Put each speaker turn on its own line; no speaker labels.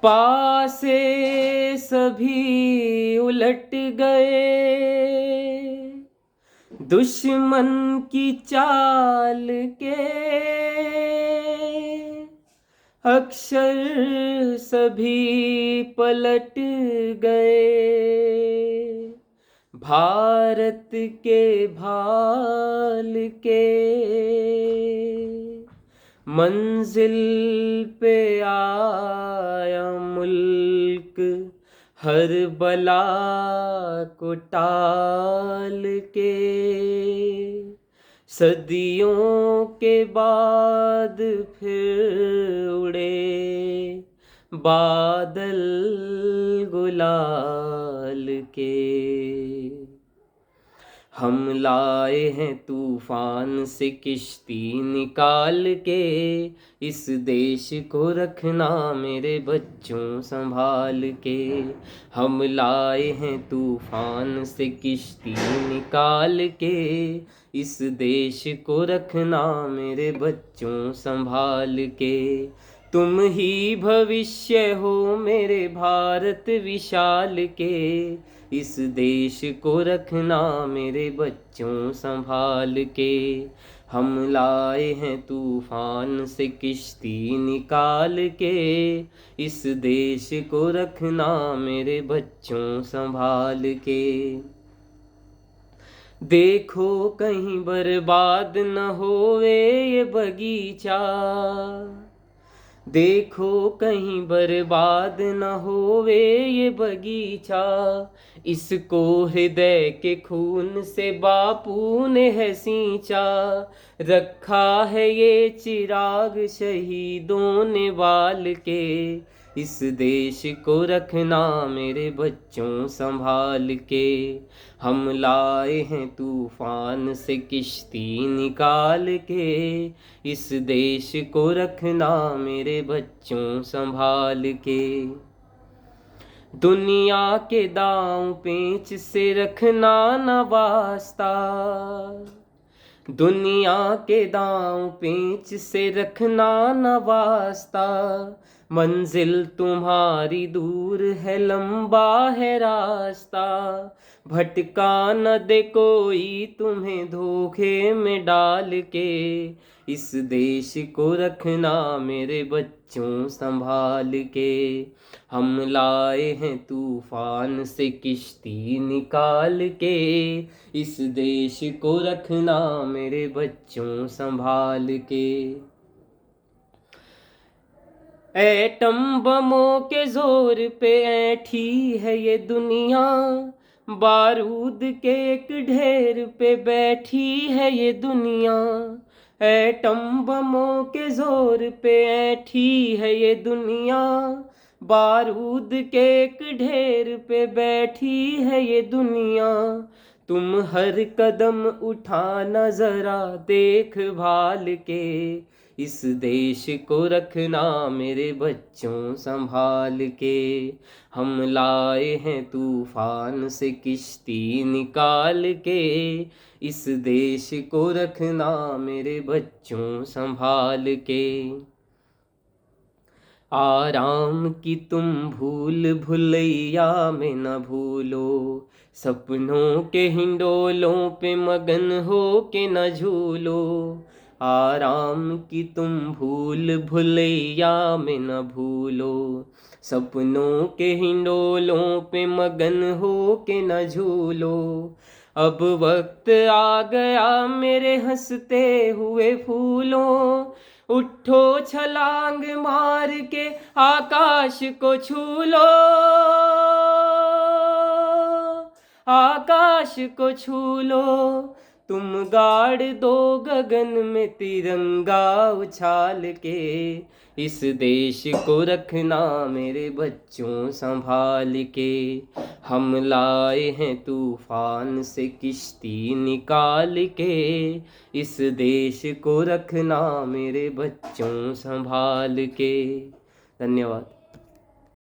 पासे सभी उलट गए, दुश्मन की चाल के अक्षर सभी पलट गए। भारत के भाल के मंजिल पे आया मुल्क, हर बला को टाल के। सदियों के बाद फिर उड़े बादल गुलाल के। हम लाए हैं तूफान से किश्ती निकाल के, इस देश को रखना मेरे बच्चों संभाल के। हम लाए हैं तूफान से किश्ती निकाल के, इस देश को रखना मेरे बच्चों संभाल के। तुम ही भविष्य हो मेरे भारत विशाल के, इस देश को रखना मेरे बच्चों संभाल के। हम लाए हैं तूफान से किश्ती निकाल के, इस देश को रखना मेरे बच्चों संभाल के। देखो कहीं बर्बाद न होवे ये बगीचा, देखो कहीं बर्बाद न होवे ये बगीचा। इसको हृदय के खून से बापू ने है सींचा, रखा है ये चिराग शहीदों ने बाल के। इस देश को रखना मेरे बच्चों संभाल के। हम लाए हैं तूफान से किश्ती निकाल के, इस देश को रखना मेरे बच्चों संभाल के। दुनिया के दांव पेंच से रखना न वास्ता, दुनिया के दांव पेंच से रखना न वास्ता। मंजिल तुम्हारी दूर है लंबा है रास्ता, भटका न दे कोई तुम्हें धोखे में डाल के। इस देश को रखना मेरे बच्चों संभाल के। हम लाए हैं तूफान से किश्ती निकाल के, इस देश को रखना मेरे बच्चों संभाल के। एटम बमों के जोर पे ऐठी है ये दुनिया, बारूद के एक ढेर पे बैठी है ये दुनिया। एटम बमों के जोर पे ऐठी है ये दुनिया, बारूद के एक ढेर पे बैठी है ये दुनिया। तुम हर कदम उठाना जरा देख भाल के, इस देश को रखना मेरे बच्चों संभाल के। हम लाए हैं तूफान से किश्ती निकाल के, इस देश को रखना मेरे बच्चों संभाल के। आराम की तुम भूल भुलैया में न भूलो, सपनों के हिंडोलों पे मगन हो के न झूलो। आराम की तुम भूल भुलैया में न भूलो, सपनों के हिंडोलों पे मगन हो के न झूलो। अब वक्त आ गया मेरे हंसते हुए फूलों, उठो छलांग मार के आकाश को छू लो, आकाश को छू लो। तुम गाड़ दो गगन में तिरंगा उछाल के, इस देश को रखना मेरे बच्चों संभाल के। हम लाए हैं तूफान से किश्ती निकाल के, इस देश को रखना मेरे बच्चों संभाल के। धन्यवाद।